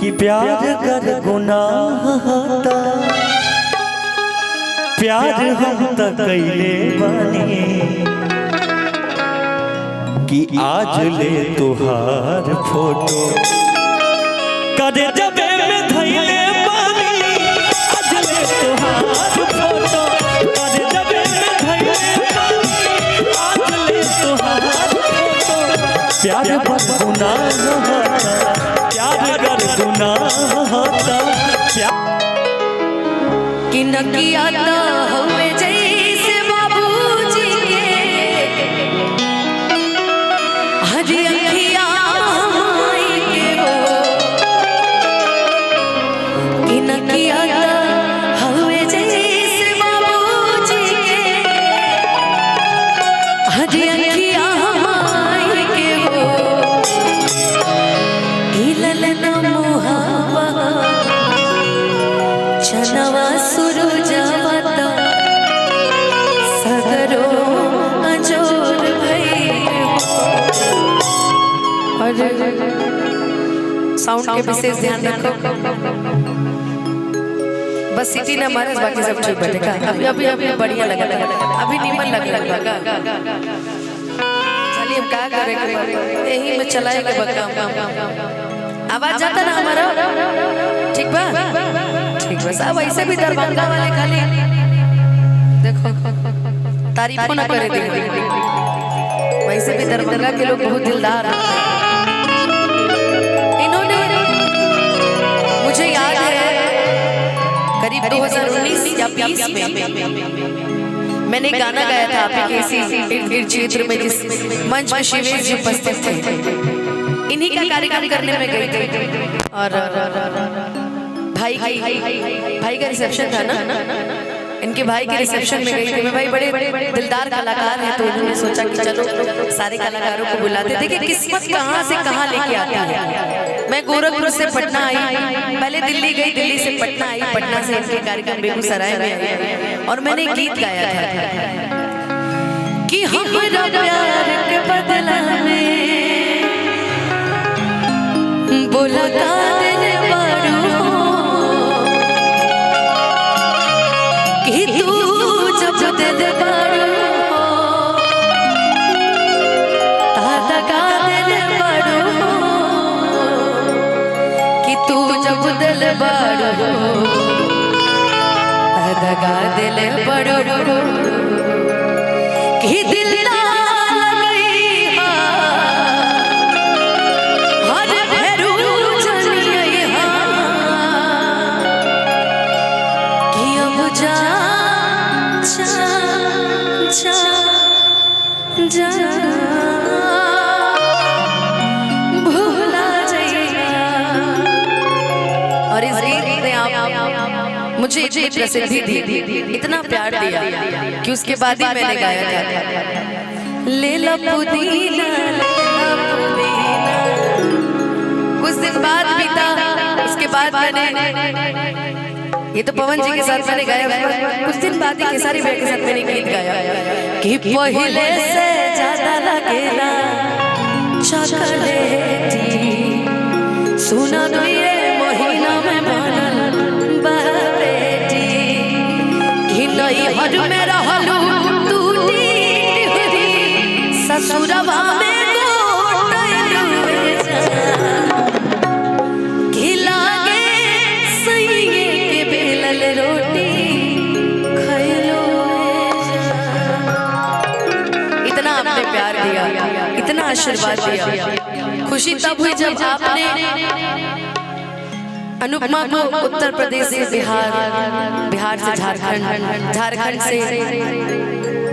कि प्यार कर गुनाह होता, प्यार हम त कैले बानी कि आज ले तुहार फोटो कदे जबे में धैले बानी, आज ले तुहार फोटो कदे जबे में धैले बानी, आज ले तुहार फोटो। प्यार कर गुनाह होता, प्यार कर गुनाह होता, कि नकिया तो हवे जैसे बाबूजी के हरी अखिया माई के हो, कि नकिया तो हवे जैसे बाबूजी के हरी अखिया माई के हो, कि ललना मोहावा चनवा सुरुजवता सगरो अंजोर भई। और साउंड के विशेष ध्यान रखो, बस सिटी ना मारे बाकी सब ठीक बैठेगा। अभी अभी अभी बढ़िया लगा, अभी नीमन लग रहा है। चलिए हम क्या करेंगे, यही में चलाएंगे बक्का। आवाज जाता ना हमारा, ठीक बा ठीक बस। अब ऐसे भी दरभंगा वाले खाली देखो तारीफ ना करे थे, वैसे भी दरभंगा के लोग बहुत दिलदार हैं। इन्होंने मुझे याद है करीब 2019 या 20 में मैंने गाना गाया था आपके किसी क्षेत्र में जिस मंच में शिवेश जी उपस्थित थे, इन्हीं का कार्यक्रम करने में गई थी। और भाई का रिसेप्शन था ना, इनके भाई के रिसेप्शन में गई थी मैं। भाई बड़े दिलदार कलाकार हैं, तो उन्होंने सोचा कि चलो सारे कलाकारों को बुलाते। देखिए किस्मत कहाँ से कहाँ लेके आती है। मैं गोरखपुर से पटना आई, पहले दिल्ली गई, दिल्ली से पटना आई, पटना से इनके कार्यक्रम बेगूसराय में आई और मैंने गीत गाया था कि हमारा प्यार के बदला में बोला का दिल बारू कि तू जब दिल बारू ताता का दिल बारू कि तू जब दिल बारू ताता का दिल बारू कि दिल ना भूला जाइए। और इस गीत ने आप मुझे इतनी प्रसिद्धि दी, इतना प्यार दिया कि उसके बाद ही मैंने गाया था ले ला पुदीना, कुछ दिन बाद बीता, उसके बाद मैंने ये तो पवन जी के साथ मैंने गाया, कुछ दिन बाद ही केसारी भैया के साथ मैंने गीत गाया कि पहले से ज्यादा लगेला चॉकलेटी सुना दो ये महीना में बनल बेटी कि नहीं हर में रहलू टूटी हुई ससुरवा में इतना आशीर्वाद दिया। खुशी तब हुई जब आपने अनुपमा को उत्तर प्रदेश से बिहार, बिहार से झारखंड, झारखंड से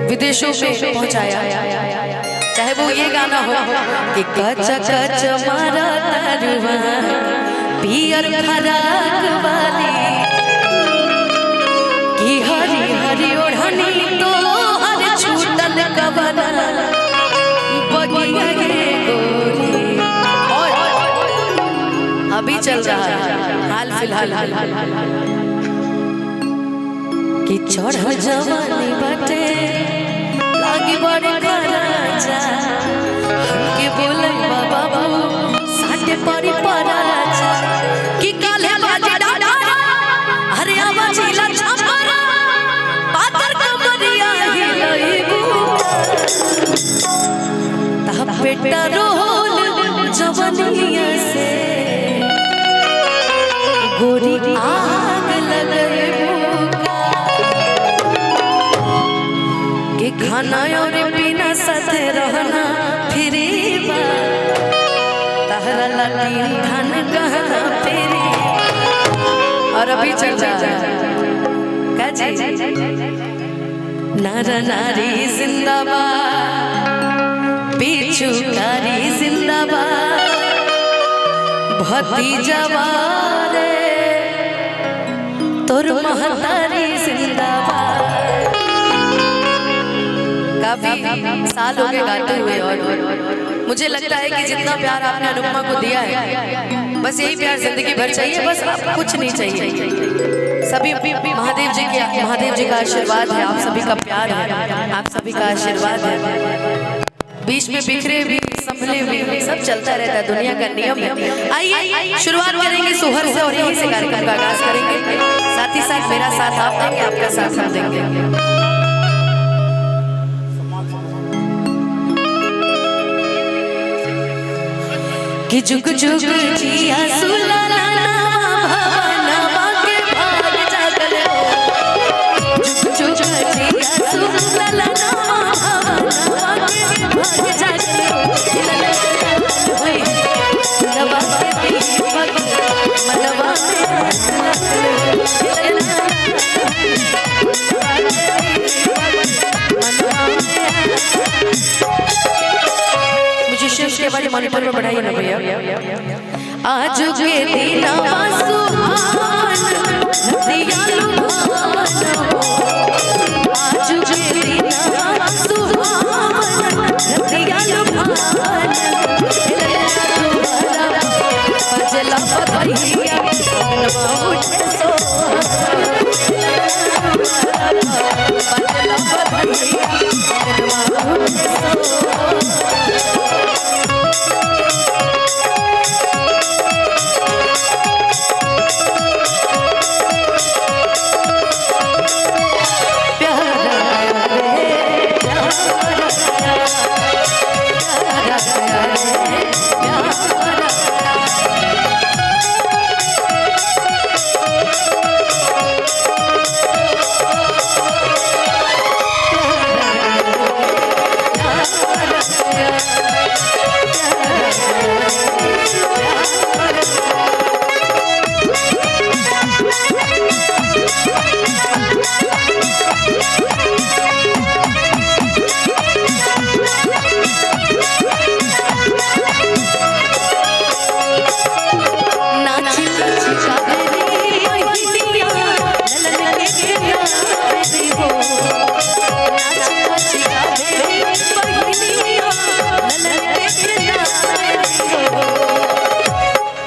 विदेशों में पहुंचाया। चाहे वो ये गाना हो कि कच कच मारा तरुआ पियर फराक वाली कि हरी हरी ओढ़नी तो हर छूटल कबना अभी चल रहा है हाल फिलहाल कि चढ़ जवानी बटे लागी बड़ी खराचा हमके बोले बाबा साथे परी पराचा कि पेट्रोल जवनिया से गोरी आग लगे कि खाना और पीना साथे रहना फिरी तहरा लाली धन गहना फिरी। और अभी चल रहा नर नारी जिंदाबाद पिछुकारी जिंदाबाद भतीजावा रे तोर महतारी जिंदाबाद। काफी साल हो गए गाते हुए और मुझे लगता है कि जितना प्यार आपने अनुपमा को दिया है बस यही प्यार जिंदगी भर चाहिए, बस कुछ नहीं चाहिए। सभी महादेव जी का आशीर्वाद है, आप सभी का प्यार है, आप सभी का आशीर्वाद है। बीच में बिखरे भी संभले भी सब चलता रहता है, दुनिया का नियम है। आइए शुरुआत करेंगे सोहर से और यहीं से कार्यक्रम का आगाज करेंगे। साथ ही साथ मेरा साथ आप देंगे, आपका साथ हम देंगे। कि जुग जुग जिया सुलाना भवनवा के भाग जागल हो। जुग जुग जिया सुलाना भवनवा के भाग जागल हो। मनवा के दीपक मनवा के वाले मॉनिटर में बढ़ाइए ना भैया। आज के दिन सुहान दियालु भान हो, आज के दिन सुहान दियालु भान बजला बधैया मनवा उठे सो बजला बधैया मनवा उठे सो।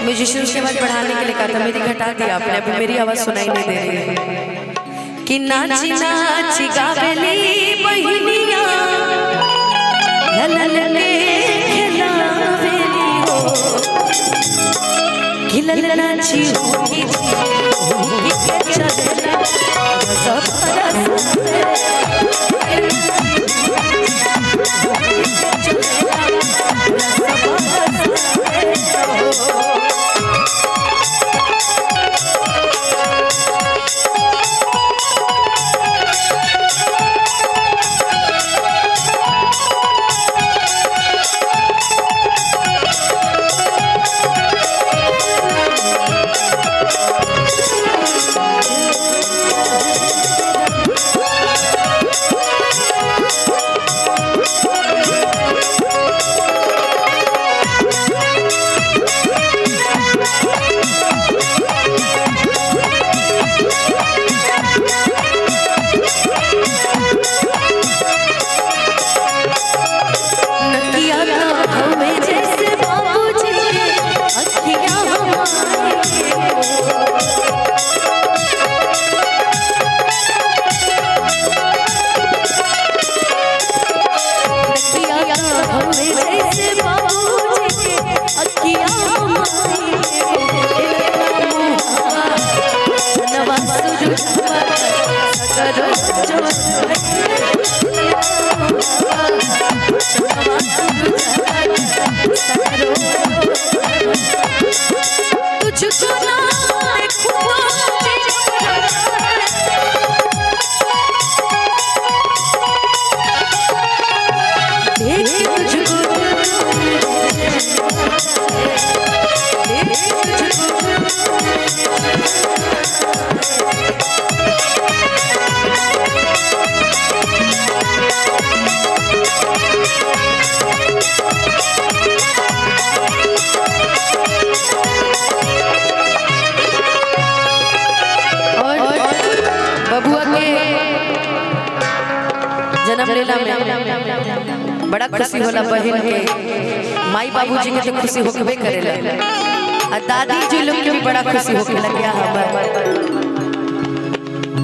म्यूजिशियंस की आवाज बढ़ाने के लिए कहा था, मेरी घटा दिया आपने, अभी मेरी आवाज सुनाई नहीं दे रही है। कि नाची नाची गावेली बहिनिया ललल के खिलावेली हो। कि ललल नाची होगी के चलेला सब रस जो जन्म लेला में बड़ा खुशी होला बहन के, माई बाबूजी के तो खुशी होकबे करेला, और दादी जी लोग के भी बड़ा खुशी होकेला। क्या हमार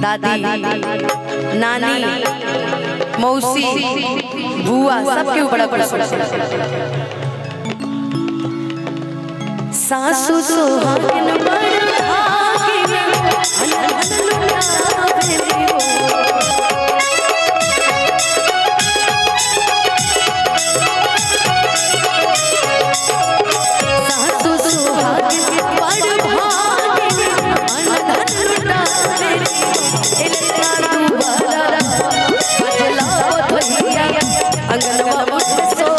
दादी, नानी, मौसी, बुआ सबके बड़ा खुशी होला। सासु सुहागन बड़ा भागिन अनहद लुटावे हो। सासु सुहागन बड़ा भागिन अनहद लुटावे इनका दुबारा बजला भैया अंगनवा में सो।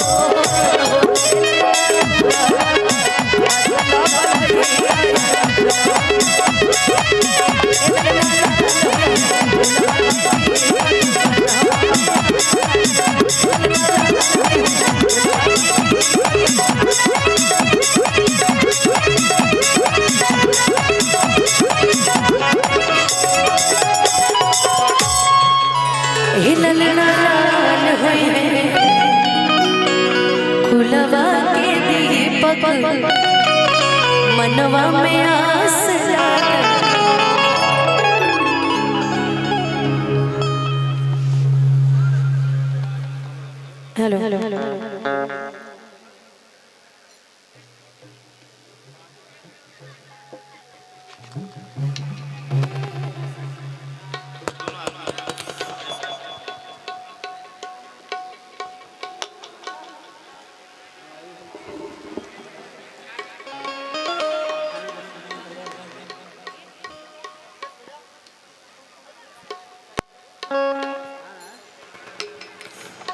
खुलवा के दीपक मनवा में आस हेलो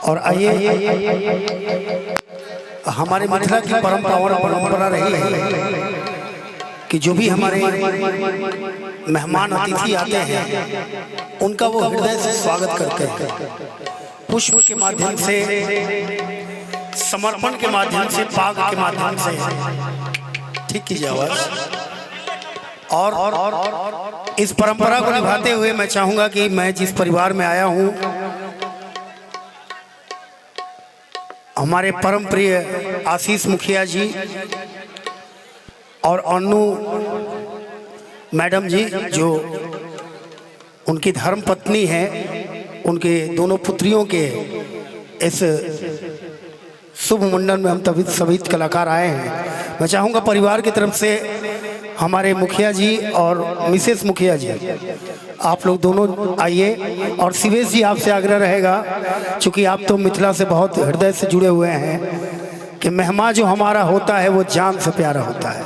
और आइए हमारे मिथिला की परंपरा रही है कि जो भी हमारे मेहमान अतिथि आते हैं उनका वो हृदय से स्वागत करते हैं, पुष्प के माध्यम से, समर्पण के माध्यम से, पाग के माध्यम से। ठीक कीजिए आवाज। और इस परंपरा को निभाते हुए मैं चाहूंगा कि मैं जिस परिवार में आया हूं, हमारे परम प्रिय आशीष मुखिया जी और अन्नू मैडम जी जो उनकी धर्म पत्नी है, उनके दोनों पुत्रियों के इस शुभ मंडल में हम सभी कलाकार आए हैं। मैं चाहूँगा परिवार की तरफ से हमारे मुखिया जी और मिसेस मुखिया जी, आप लोग दोनों आइए। और शिवेश जी आपसे आग्रह रहेगा, क्योंकि आप तो मिथिला से बहुत हृदय से जुड़े हुए हैं, कि मेहमान जो हमारा होता है वो जान से प्यारा होता है।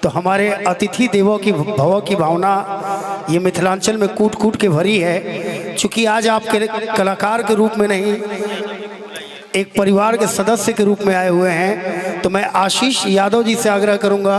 तो हमारे अतिथि देवों की भव की भावना ये मिथिलांचल में कूट कूट के भरी है। चूँकि आज आप कलाकार के रूप में नहीं, एक परिवार के सदस्य के रूप में आए हुए हैं, तो मैं आशीष यादव जी से आग्रह करूँगा